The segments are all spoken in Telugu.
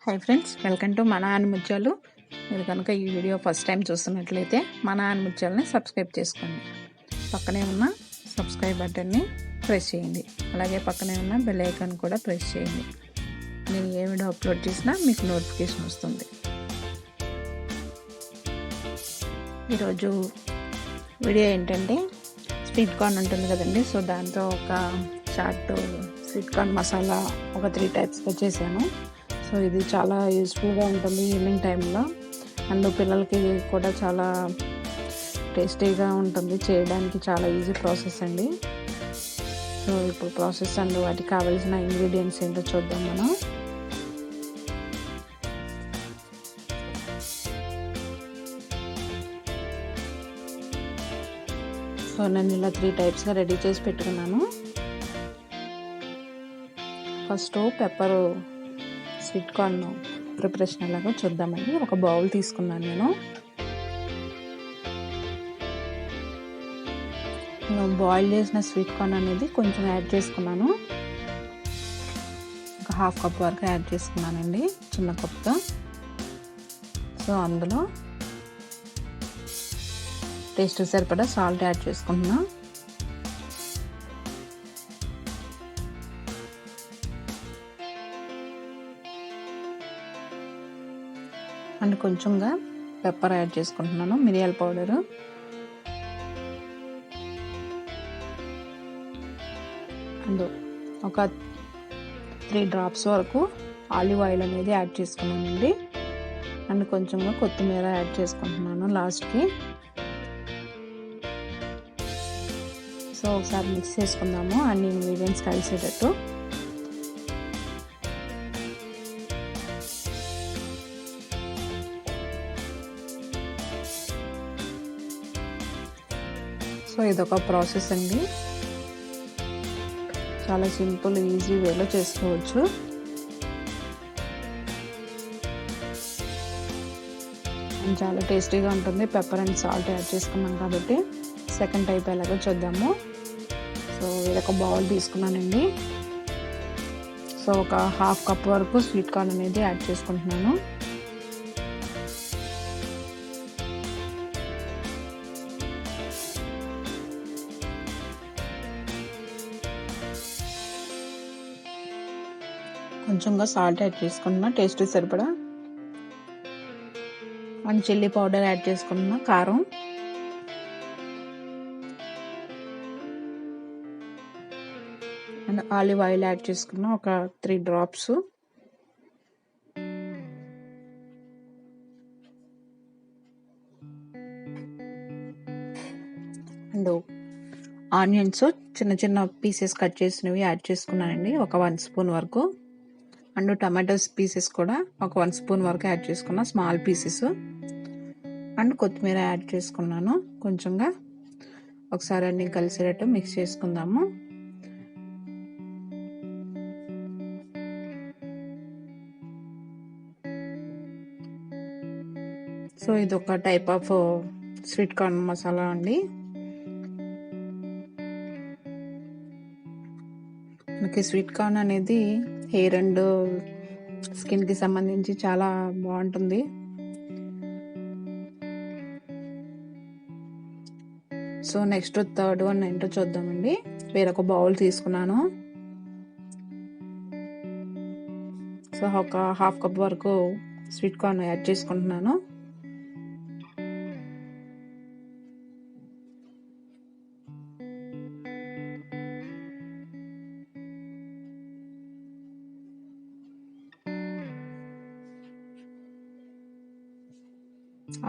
హాయ్ ఫ్రెండ్స్, వెల్కమ్ టు మన ఆనిముత్యాలు. మీరు కనుక ఈ వీడియో ఫస్ట్ టైం చూస్తున్నట్లయితే మన ఆనిముత్యాలని సబ్స్క్రైబ్ చేసుకోండి. పక్కనే ఉన్న సబ్స్క్రైబ్ బటన్ని ప్రెస్ చేయండి. అలాగే పక్కనే ఉన్న బెల్ ఐకాన్ కూడా ప్రెస్ చేయండి. నేను ఏ వీడియో అప్లోడ్ చేసినా మీకు నోటిఫికేషన్ వస్తుంది. ఈరోజు వీడియో ఏంటంటే స్వీట్ కార్న్ ఉంటుంది కదండి, సో దాంతో ఒక చాట్ స్వీట్ కార్న్ మసాలా ఒక 3 టైప్స్గా చేశాను. సో ఇది చాలా యూస్ఫుల్గా ఉంటుంది ఈవినింగ్ టైంలో, అండ్ పిల్లలకి కూడా చాలా టేస్టీగా ఉంటుంది. చేయడానికి చాలా ఈజీ ప్రాసెస్ అండి. సో ఇప్పుడు ప్రాసెస్ అండ్ వాటికి కావాల్సిన ఇంగ్రీడియంట్స్ ఏంటో చూద్దాం మనం. సో నేను ఇలా 3 టైప్స్గా రెడీ చేసి పెట్టుకున్నాను. First pepper sweet corn preparation ఎలాగో చూద్దామండి. ఒక బౌల్ తీసుకున్నాను నేను. బాయిల్ చేసిన స్వీట్ కార్న్ అనేది కొంచెం యాడ్ చేసుకున్నాను. ఒక 1/2 కప్ వరకు యాడ్ చేసుకున్నానండి, చిన్న కప్తో. సో అందులో టేస్ట్ సరిపడా సాల్ట్ యాడ్ చేసుకుంటున్నా. అండ్ కొంచెంగా పెప్పర్ యాడ్ చేసుకుంటున్నాను, మిరియాల పౌడరు. అండ్ ఒక 3 డ్రాప్స్ వరకు ఆలివ్ ఆయిల్ అనేది యాడ్ చేసుకున్నానండి. అండ్ కొంచెంగా కొత్తిమీర యాడ్ చేసుకుంటున్నాను లాస్ట్కి. సో ఒకసారి మిక్స్ చేసుకుందాము అన్ని ఇంగ్రీడియంట్స్ కలిసేటట్టు. సో ఇదొక ప్రాసెస్ అండి, చాలా సింపుల్ ఈజీ వేలో చేసుకోవచ్చు. అండ్ చాలా టేస్టీగా ఉంటుంది. పెప్పర్ అండ్ సాల్ట్ యాడ్ చేసుకున్నాం కాబట్టి. సెకండ్ టైప్ ఎలాగో చూద్దాము. సో ఇదొక బౌల్ తీసుకున్నానండి. సో ఒక 1/2 కప్ వరకు స్వీట్ కార్న్ అనేది యాడ్ చేసుకుంటున్నాను. కొంచెంగా సాల్ట్ యాడ్ చేసుకుంటున్నా టేస్ట్ సరిపడా. అండ్ చిల్లీ పౌడర్ యాడ్ చేసుకుంటున్నా, కారం. అండ్ ఆలివ్ ఆయిల్ యాడ్ చేసుకున్నా ఒక 3 డ్రాప్స్. అండ్ ఆనియన్స్ చిన్న చిన్న పీసెస్ కట్ చేసినవి యాడ్ చేసుకున్నానండి, ఒక 1 స్పూన్ వరకు. అండ్ టమాటోస్ పీసెస్ కూడా ఒక 1 స్పూన్ వరకు యాడ్ చేసుకున్నా, స్మాల్ పీసెస్. అండ్ కొత్తిమీర యాడ్ చేసుకున్నాను కొంచెంగా. ఒకసారి అన్ని కలిసేటట్టు మిక్స్ చేసుకుందాము. సో ఇది ఒక type of sweet corn masala అండి. మనకి స్వీట్ కార్న్ అనేది హెయిర్ అండ్ స్కిన్కి సంబంధించి చాలా బాగుంటుంది. సో నెక్స్ట్ థర్డ్ వన్ ఏంటో చూద్దామండి. వేరొక బౌల్ తీసుకున్నాను. సో ఒక 1/2 కప్ వరకు స్వీట్ కార్న్ యాడ్ చేసుకుంటున్నాను.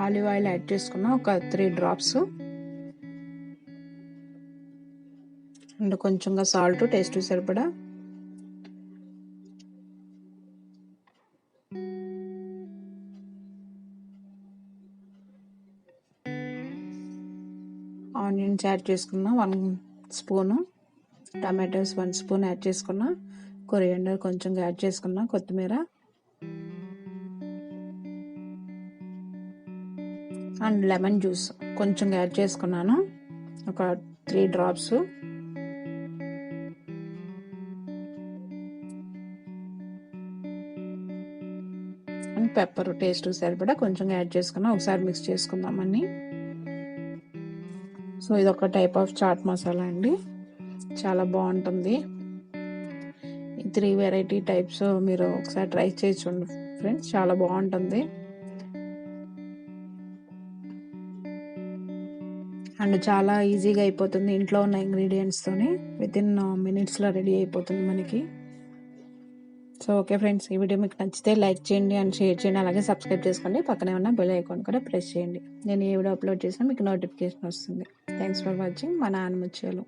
ఆలివ్ ఆయిల్ యాడ్ చేసుకున్నా ఒక 3 డ్రాప్స్. అండ్ కొంచెంగా సాల్ట్ టేస్ట్ సరిపడా. ఆనియన్స్ యాడ్ చేసుకున్నా 1 స్పూను. టమాటోస్ 1 స్పూన్ యాడ్ చేసుకున్నా. కొరియాండర్ కొంచెం యాడ్ చేసుకున్నా. కొత్తిమీర అండ్ లెమన్ జ్యూస్ కొంచెం యాడ్ చేసుకున్నాను, ఒక 3 డ్రాప్స్. అండ్ పెప్పర్ టేస్ట్ సరిపడా కొంచెం యాడ్ చేసుకుని ఒకసారి మిక్స్ చేసుకుందామని. సో ఇది ఒక టైప్ ఆఫ్ చాట్ మసాలా అండి, చాలా బాగుంటుంది. ఈ 3 వెరైటీ టైప్స్ మీరు ఒకసారి ట్రై చేసి చూడండి ఫ్రెండ్స్, చాలా బాగుంటుంది. అండ్ చాలా ఈజీగా అయిపోతుంది, ఇంట్లో ఉన్న ఇంగ్రీడియంట్స్తోని వితిన్ మినిట్స్లో రెడీ అయిపోతుంది మనకి. సో ఓకే ఫ్రెండ్స్, ఈ వీడియో మీకు నచ్చితే లైక్ చేయండి అండ్ షేర్ చేయండి, అలాగే సబ్స్క్రైబ్ చేసుకోండి. పక్కనే ఉన్న బెల్ ఐకాన్ కూడా ప్రెస్ చేయండి. నేను ఏ వీడియో అప్లోడ్ చేసినా మీకు నోటిఫికేషన్ వస్తుంది. థ్యాంక్స్ ఫర్ వాచింగ్ మన ఆనిముత్యాలు.